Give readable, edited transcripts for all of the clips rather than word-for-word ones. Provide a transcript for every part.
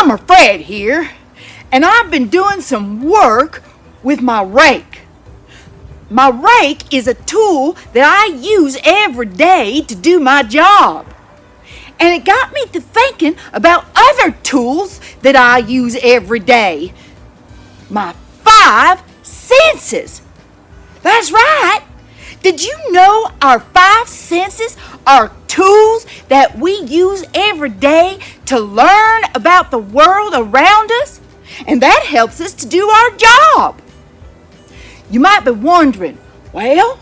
Farmer Fred here, and I've been doing some work with my rake. My rake is a tool that I use every day to do my job. And it got me to thinking about other tools that I use every day. My 5 senses. That's right. Did you know our 5 senses are tools that we use every day to learn about the world around us? And that helps us to do our job. You might be wondering, well,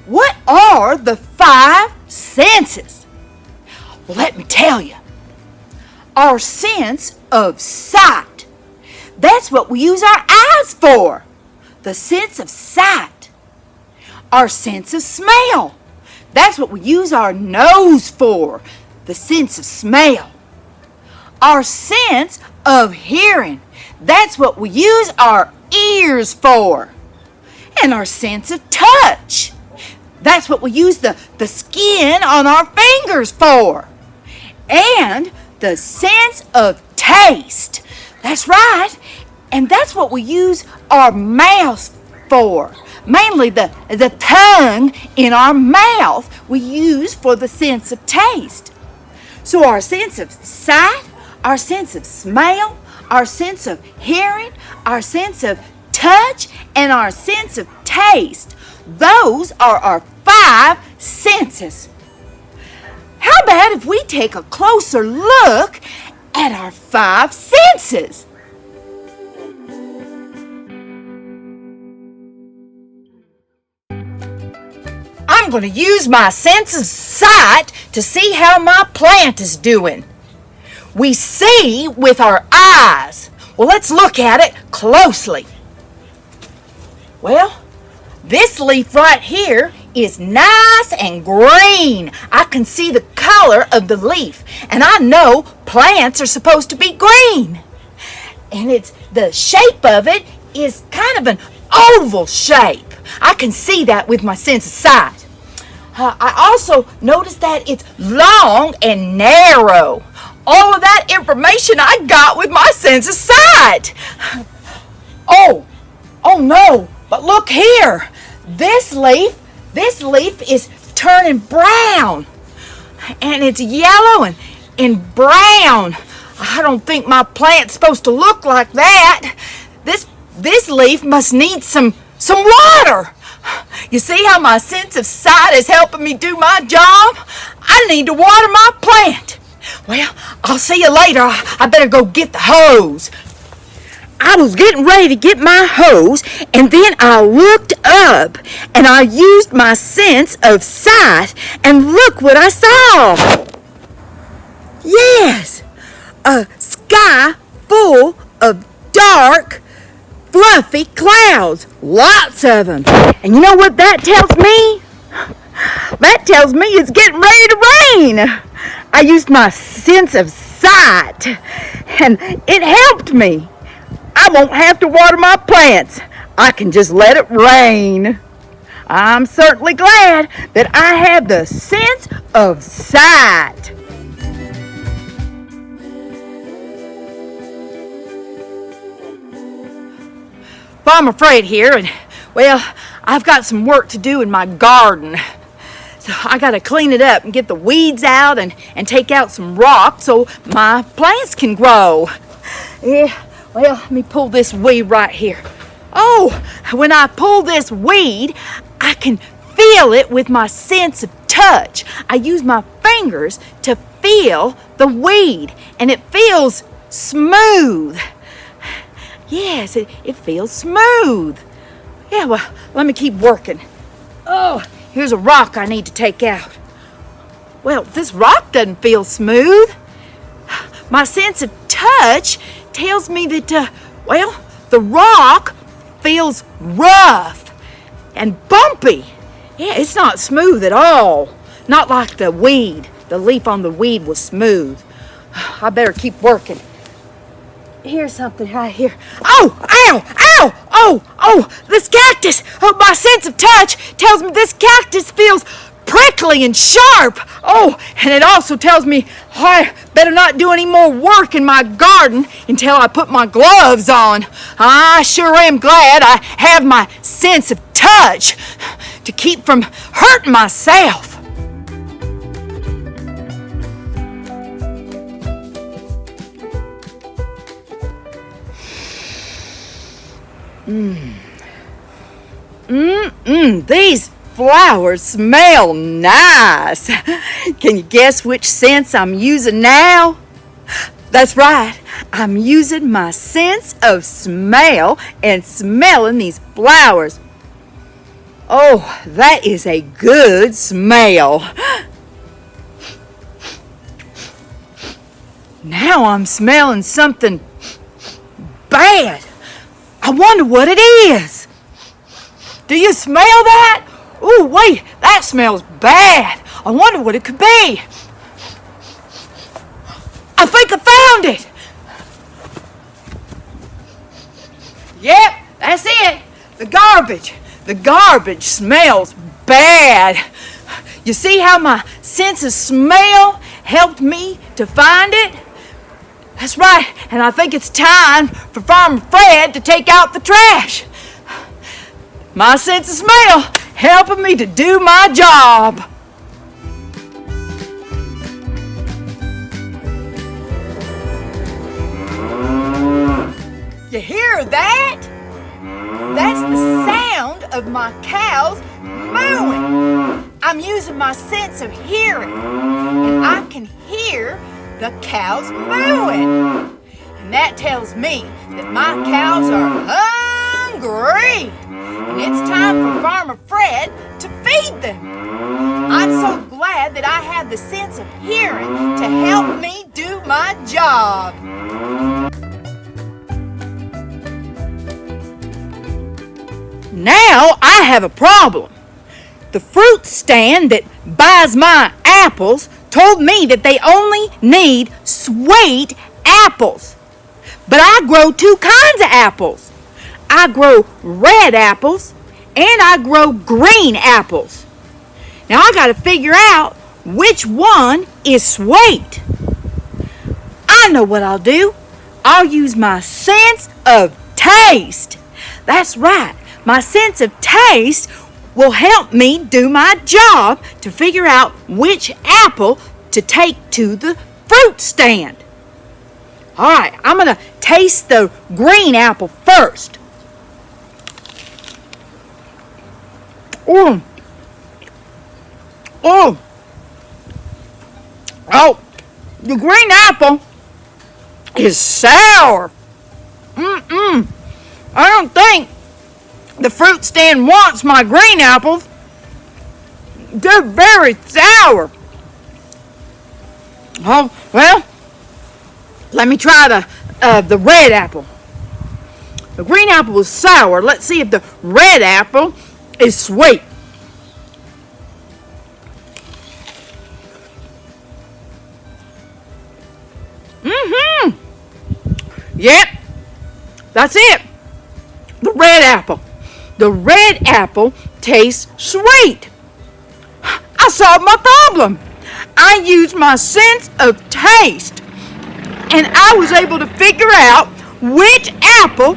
what are the 5 senses? Well, let me tell you. Our sense of sight. That's what we use our eyes for. The sense of sight. Our sense of smell. That's what we use our nose for. The sense of smell. Our sense of hearing. That's what we use our ears for. And our sense of touch. That's what we use the skin on our fingers for. And the sense of taste. That's right. And that's what we use our mouth for. Mainly the tongue in our mouth we use for the sense of taste. So our sense of sight, our sense of smell, our sense of hearing, our sense of touch, and our sense of taste. Those are our 5 senses. How about if we take a closer look at our 5 senses? I'm going to use my sense of sight to see how my plant is doing. We see with our eyes. Well, let's look at it closely. Well, this leaf right here is nice and green. I can see the color of the leaf, and I know plants are supposed to be green. And the shape of it is kind of an oval shape. I can see that with my sense of sight. I also noticed that it's long and narrow. All of that information I got with my sense of sight. Oh no, but look here. This leaf is turning brown. And it's yellow and brown. I don't think my plant's supposed to look like that. This leaf must need some water. You see how my sense of sight is helping me do my job? I need to water my plant. Well, I'll see you later. I better go get the hose. I was getting ready to get my hose, and then I looked up, and I used my sense of sight, and look what I saw. Yes, a sky full of dark, fluffy clouds, lots of them. And you know what that tells me? That tells me it's getting ready to rain. I used my sense of sight, and it helped me. I won't have to water my plants. I can just let it rain. I'm certainly glad that I have the sense of sight. Farmer Fred here, and well, I've got some work to do in my garden. So I got to clean it up and get the weeds out and take out some rock so my plants can grow. Yeah, well, let me pull this weed right here. Oh, when I pull this weed, I can feel it with my sense of touch. I use my fingers to feel the weed, and it feels smooth. Yes, it feels smooth. Yeah, well, let me keep working. Oh, here's a rock I need to take out. Well, this rock doesn't feel smooth. My sense of touch tells me that, the rock feels rough and bumpy. Yeah, it's not smooth at all. Not like the weed. The leaf on the weed was smooth. I better keep working. Here's something right here. Oh, ow, oh, this cactus. Oh, my sense of touch tells me this cactus feels prickly and sharp. Oh, and it also tells me I better not do any more work in my garden until I put my gloves on. I sure am glad I have my sense of touch to keep from hurting myself. These flowers smell nice. Can you guess which scents I'm using now? That's right. I'm using my sense of smell and smelling these flowers. Oh, that is a good smell. Now I'm smelling something bad. I wonder what it is. Do you smell that? Ooh, wait, that smells bad. I wonder what it could be. I think I found it. Yep, that's it. The garbage. The garbage smells bad. You see how my sense of smell helped me to find it? That's right, and I think it's time for Farmer Fred to take out the trash. My sense of smell helping me to do my job. You hear that? That's the sound of my cows mooing. I'm using my sense of hearing, and I can hear the cows mooing. And that tells me that my cows are hungry. And it's time for Farmer Fred to feed them. I'm so glad that I have the sense of hearing to help me do my job. Now I have a problem. The fruit stand that buys my apples told me that they only need sweet apples. But I grow two kinds of apples. I grow red apples and I grow green apples. Now I got to figure out which one is sweet. I know what I'll do. I'll use my sense of taste. That's right. My sense of taste will help me do my job to figure out which apple to take to the fruit stand. All right, I'm going to taste the green apple first. Oh, the green apple is sour. I don't think the fruit stand wants my green apples. They're very sour. Oh, well, let me try the red apple. The green apple is sour. Let's see if the red apple is sweet. Yep, that's it. The red apple. The red apple tastes sweet. I solved my problem. I used my sense of taste, and I was able to figure out which apple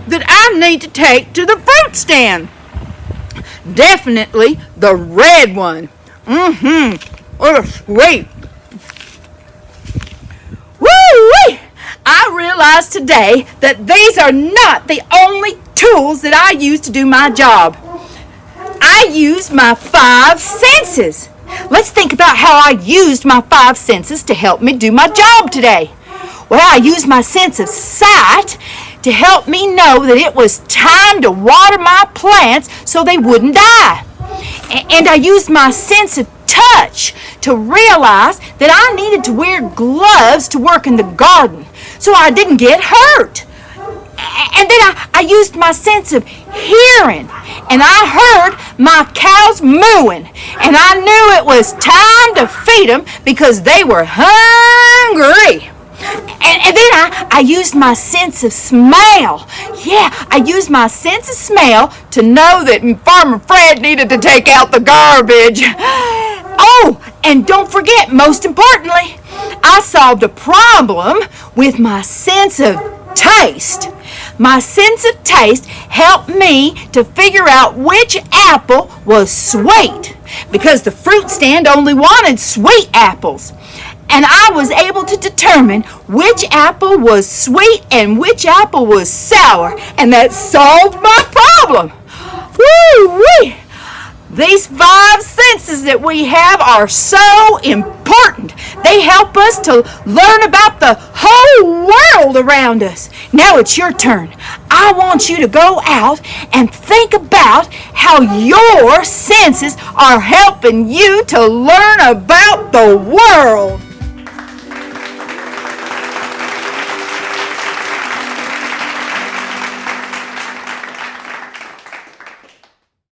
that I need to take to the fruit stand. Definitely the red one. Oh, sweet. Woo-wee! I realized today that these are not the only tools that I use to do my job. I use my 5 senses. Let's think about how I used my 5 senses to help me do my job today. Well, I used my sense of sight to help me know that it was time to water my plants so they wouldn't die. And I used my sense of touch to realize that I needed to wear gloves to work in the garden so I didn't get hurt. And then I used my sense of hearing, and I heard my cows mooing, and I knew it was time to feed them because they were hungry. And then I used my sense of smell. Yeah, I used my sense of smell to know that Farmer Fred needed to take out the garbage. Oh, and don't forget, most importantly, I solved a problem with my sense of taste. My sense of taste helped me to figure out which apple was sweet, because the fruit stand only wanted sweet apples. And I was able to determine which apple was sweet and which apple was sour, and that solved my problem. Woo-wee! These 5 senses that we have are so important. They help us to learn about the whole world around us. Now it's your turn. I want you to go out and think about how your senses are helping you to learn about the world.